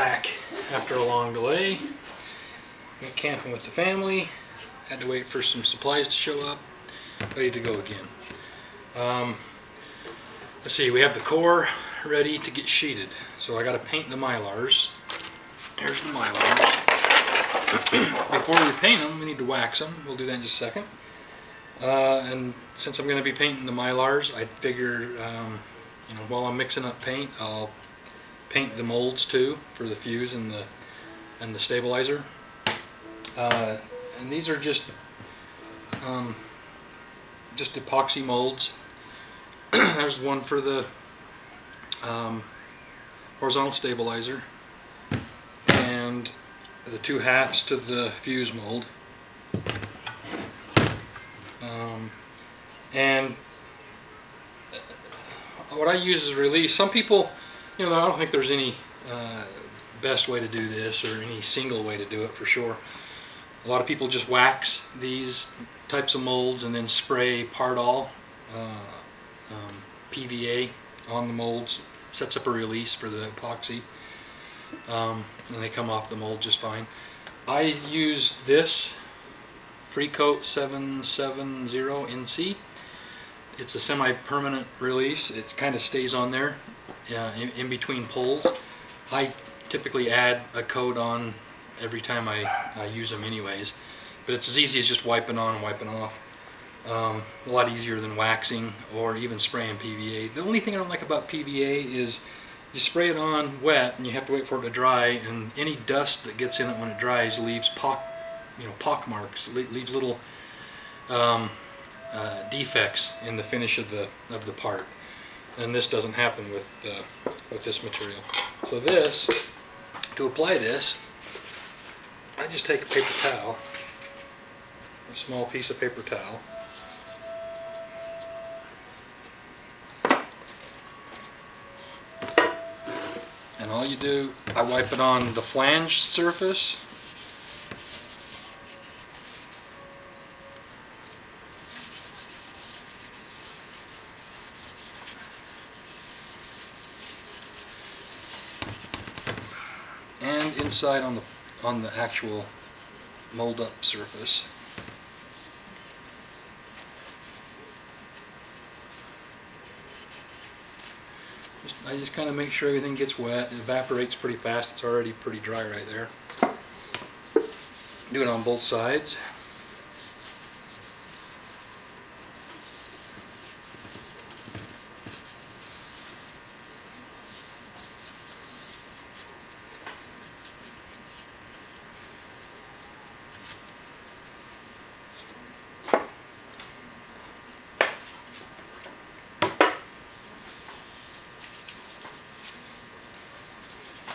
back after a long delay. Went camping with the family. Had to wait for some supplies to show up. Ready to go again. Let's see, we have the core ready to get sheeted. So I got to paint the mylars. Here's the mylars. Before we paint them, we need to wax them. We'll do that in just a second. And since I'm going to be painting the mylars, I figured, while I'm mixing up paint, I'll paint the molds too for the fuse and the stabilizer. And these are just epoxy molds. There's one for the horizontal stabilizer and the two hats to the fuse mold. And what I use is release. Some people, I don't think there's any best way to do this or any single way to do it for sure. A lot of people just wax these types of molds and then spray Pardal PVA on the molds. It sets up a release for the epoxy, and they come off the mold just fine. I use this Free Coat 770 NC. It's a semi-permanent release. It kind of stays on there in between pulls. I typically add a coat on every time I use them anyways, but it's as easy as just wiping on and wiping off. A lot easier than waxing or even spraying PVA. The only thing I don't like about PVA is you spray it on wet and you have to wait for it to dry, and any dust that gets in it when it dries leaves pock marks, leaves little defects in the finish of the part, and this doesn't happen with this material. So to apply this, I just take a paper towel, a small piece of paper towel, and all you do, I wipe it on the flange surface. And inside on the actual mold up surface. I just kind of make sure everything gets wet. It evaporates pretty fast. It's already pretty dry right there. Do it on both sides.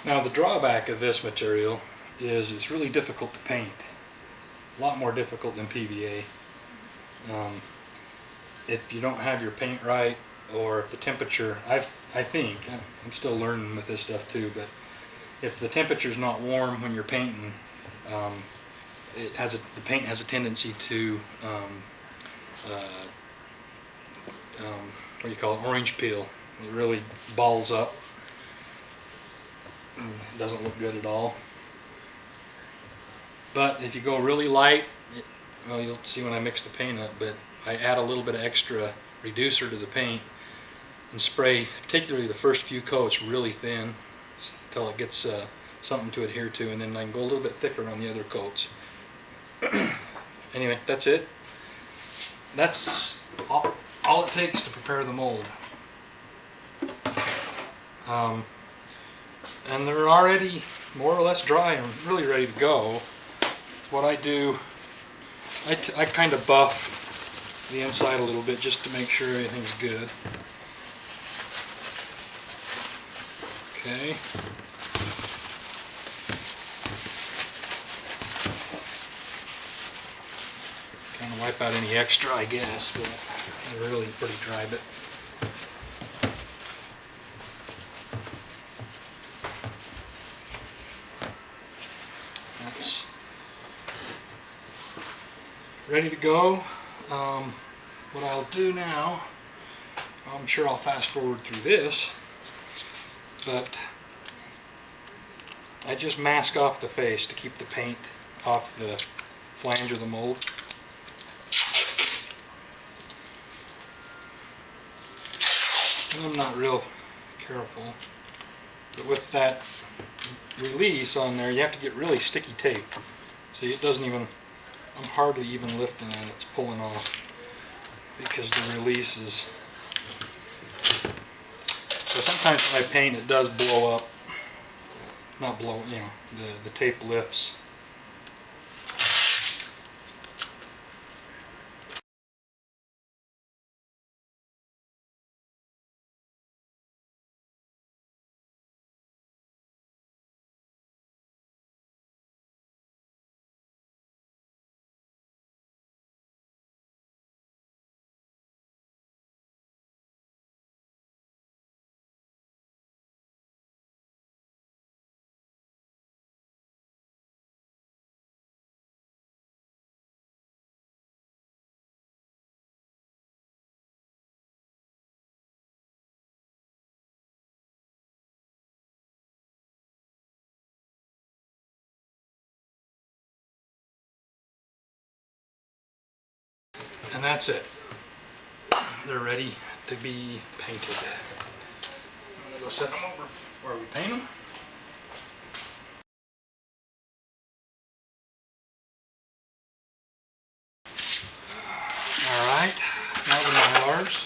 Now the drawback of this material is it's really difficult to paint. A lot more difficult than PVA. If you don't have your paint right, or if the temperature, I think, I'm still learning with this stuff too, but if the temperature's not warm when you're painting, the paint has a tendency to, what do you call it, orange peel. It really balls up. It doesn't look good at all. But if you go really light, well, you'll see when I mix the paint up, but I add a little bit of extra reducer to the paint and spray, particularly the first few coats, really thin until it gets something to adhere to, and then I can go a little bit thicker on the other coats. Anyway, that's it. That's all it takes to prepare the mold. And they're already more or less dry and really ready to go. What I do, I kind of buff the inside a little bit just to make sure everything's good. Okay. Kind of wipe out any extra, I guess, but they're really pretty dry. But that's ready to go. What I'll do now, I'm sure I'll fast forward through this, but I just mask off the face to keep the paint off the flange of the mold. And I'm not real careful, but with that release on there, you have to get really sticky tape. See, it doesn't even, I'm hardly even lifting it, it's pulling off because the release is, so sometimes when I paint it does blow up. Not blow, you know, the tape lifts. And that's it. They're ready to be painted. I'm gonna go set them over where we paint them. Alright, now the Mylars.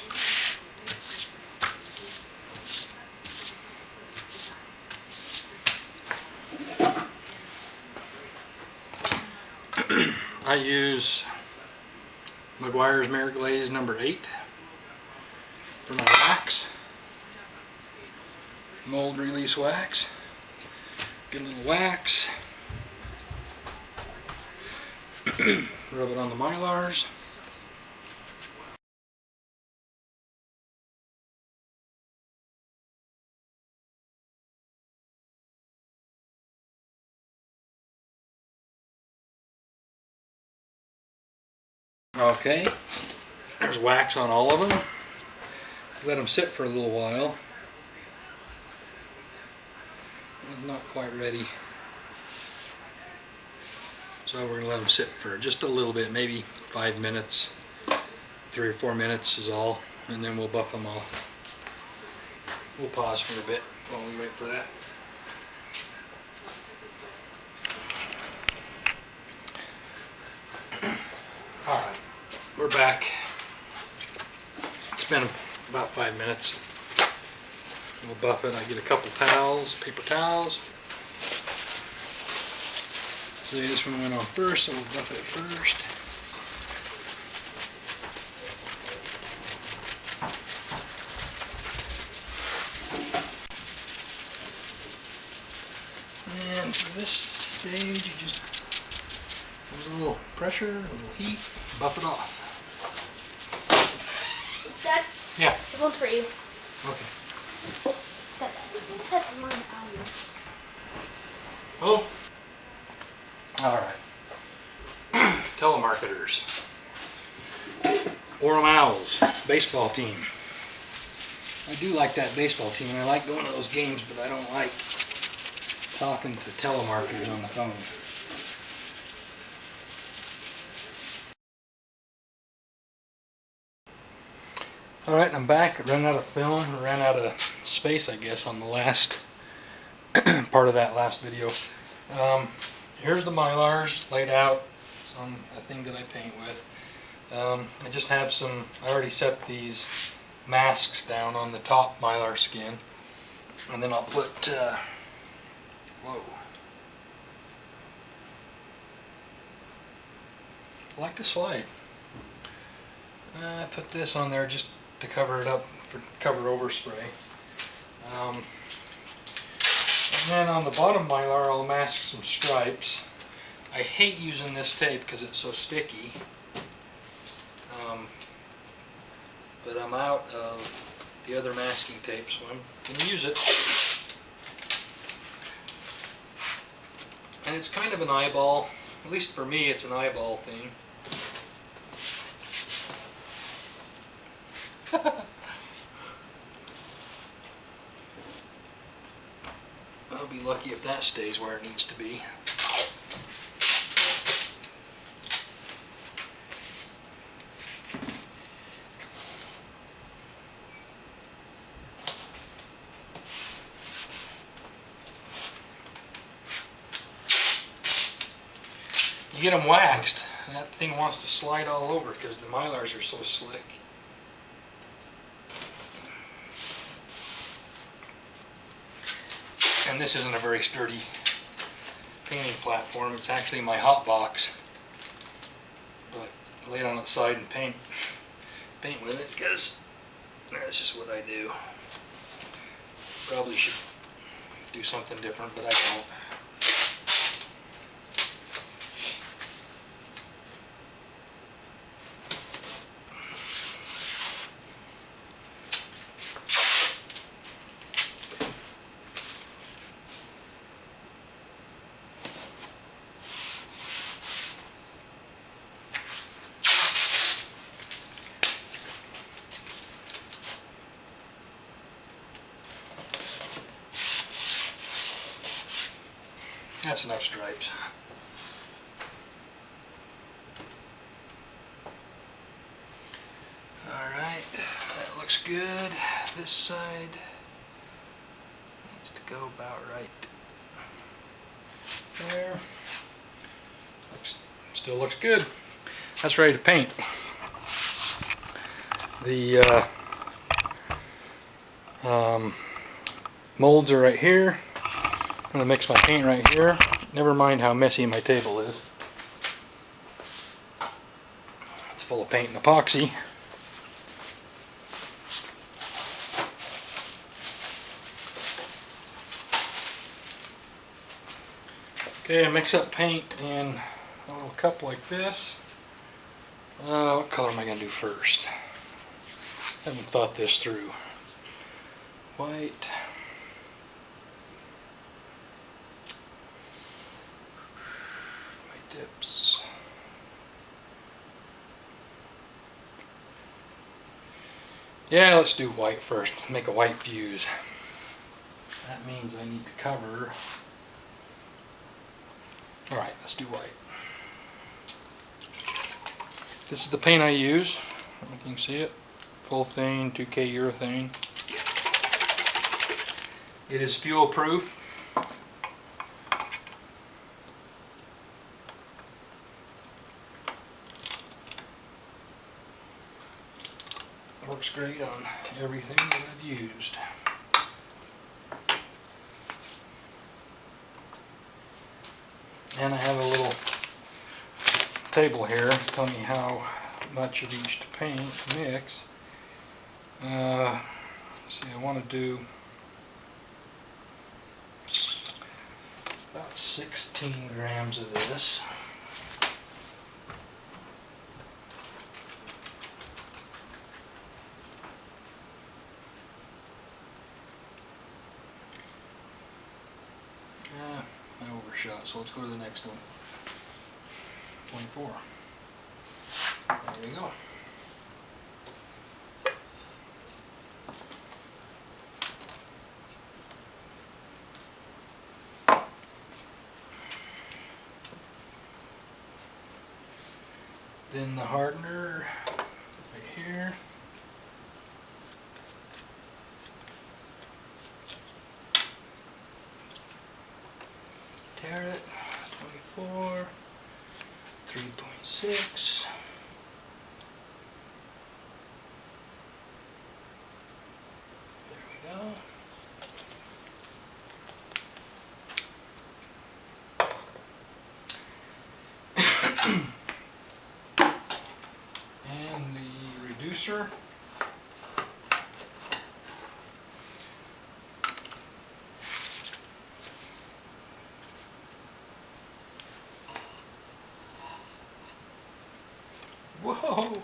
I use Meguiar's Mirror Glaze number 8 for my wax. Mold release wax. Get a little wax. Rub it on the Mylars. Okay, there's wax on all of them. Let them sit for a little while. It's not quite ready. So we're going to let them sit for just a little bit, maybe 5 minutes, 3 or 4 minutes is all, and then we'll buff them off. We'll pause for a bit while we wait for that. Alright, we're back. It's been about 5 minutes. We'll buff it. I get a couple towels, paper towels. See, this one went on first, so we'll buff it first. And for this stage, you just use a little pressure, a little heat, buff it off. Dad? Yeah. This one's for you. Okay. Dad, I said I want owls. Oh. Alright. Telemarketers. Orem Owls, baseball team. I do like that baseball team. I like going to those games, but I don't like talking to telemarketers on the phone. Alright, I'm back. I ran out of film. I ran out of space, I guess, on the last part of that last video. Here's the Mylars laid out on a thing that I paint with. I just have some, I already set these masks down on the top Mylar skin. And then I'll put, whoa. I like to slide. I put this on there just to cover it up, for cover over spray. And then on the bottom Mylar I'll mask some stripes. I hate using this tape because it's so sticky. But I'm out of the other masking tape, so I'm going to use it. And it's kind of an eyeball, at least for me it's an eyeball thing. I'll be lucky if that stays where it needs to be. You get them waxed, and that thing wants to slide all over because the Mylars are so slick. And this isn't a very sturdy painting platform. It's actually my hot box, but I lay it on its side and paint with it because that's just what I do. Probably should do something different, but I don't. That's enough stripes. Alright, that looks good. This side needs to go about right there. Still looks good. That's ready to paint. The molds are right here. I'm going to mix my paint right here. Never mind how messy my table is. It's full of paint and epoxy. Okay, I mix up paint in a little cup like this. What color am I going to do first? Haven't thought this through. White. My dips. Yeah, let's do white first. Make a white fuse. That means I need to cover. Alright, let's do white. This is the paint I use. I don't know if you can see it. Full-thane, 2K urethane. It is fuel proof. Works great on everything that I've used. And I have a little table here telling me how much of each to paint mix. See, I want to do about 16 grams of this. I overshot, so let's go to the next one. 24. There we go. Then the hardener right here. Tear it. 24. 3.6. There we go. And the reducer. Whoa! Okay,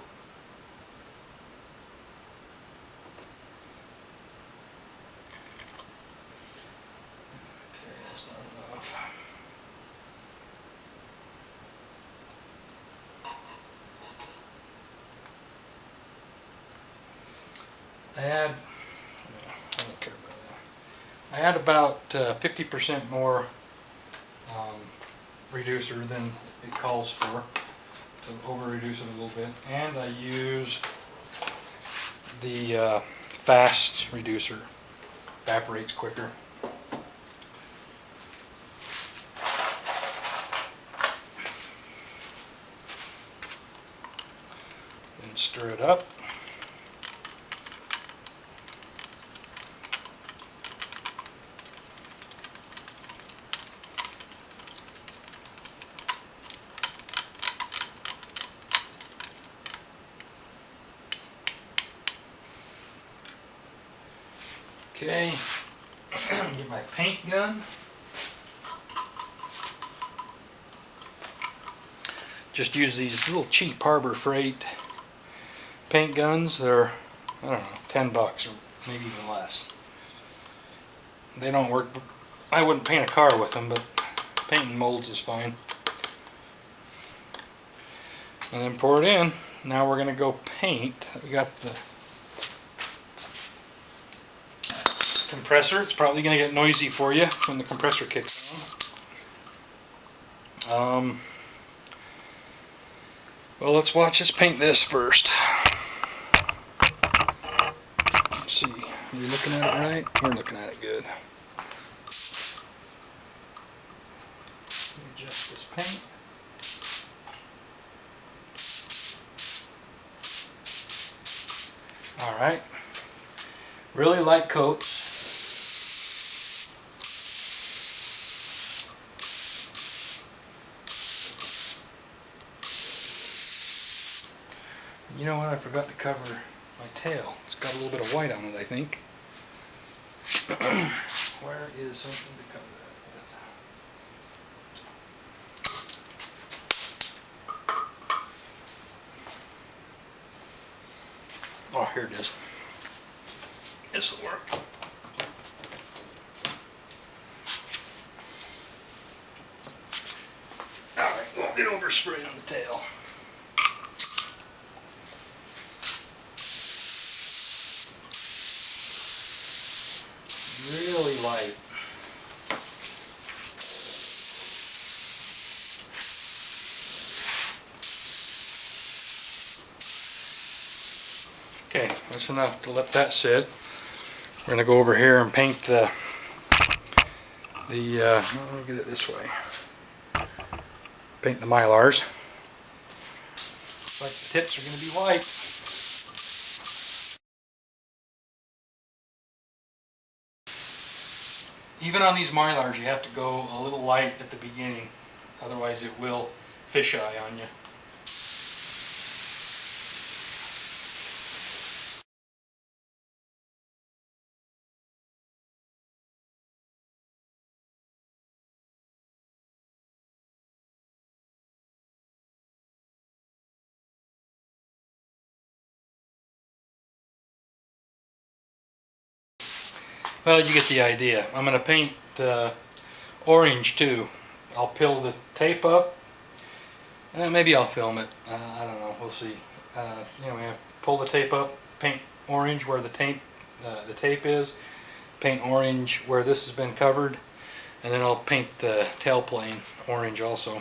that's not enough. I don't care about that. I add about 50% more reducer than it calls for to over reduce it a little bit, and I use the fast reducer, evaporates quicker. And stir it up. Okay, get my paint gun. Just use these little cheap Harbor Freight paint guns. They're, I don't know, $10 or maybe even less. They don't work. I wouldn't paint a car with them, but painting molds is fine. And then pour it in. Now we're going to go paint. We got the compressor. It's probably going to get noisy for you when the compressor kicks on. Well, let's watch us paint this first. Let's see. Are we looking at it right? We're looking at it good. Adjust this paint. Alright. Really light coats. You know what? I forgot to cover my tail. It's got a little bit of white on it, I think. Where is something to cover that with? Oh, here it is. This will work. Alright, won't get overspray on the tail. Really light. Okay, that's enough to let that sit. We're going to go over here and paint let me get it this way. Paint the Mylars. Like the tips are going to be white. Even on these Mylars, you have to go a little light at the beginning, otherwise it will fisheye on you. Well, you get the idea. I'm going to paint orange too. I'll peel the tape up. Maybe I'll film it. I don't know. We'll see. Anyway, pull the tape up, paint orange where the tape is, paint orange where this has been covered, and then I'll paint the tailplane orange also.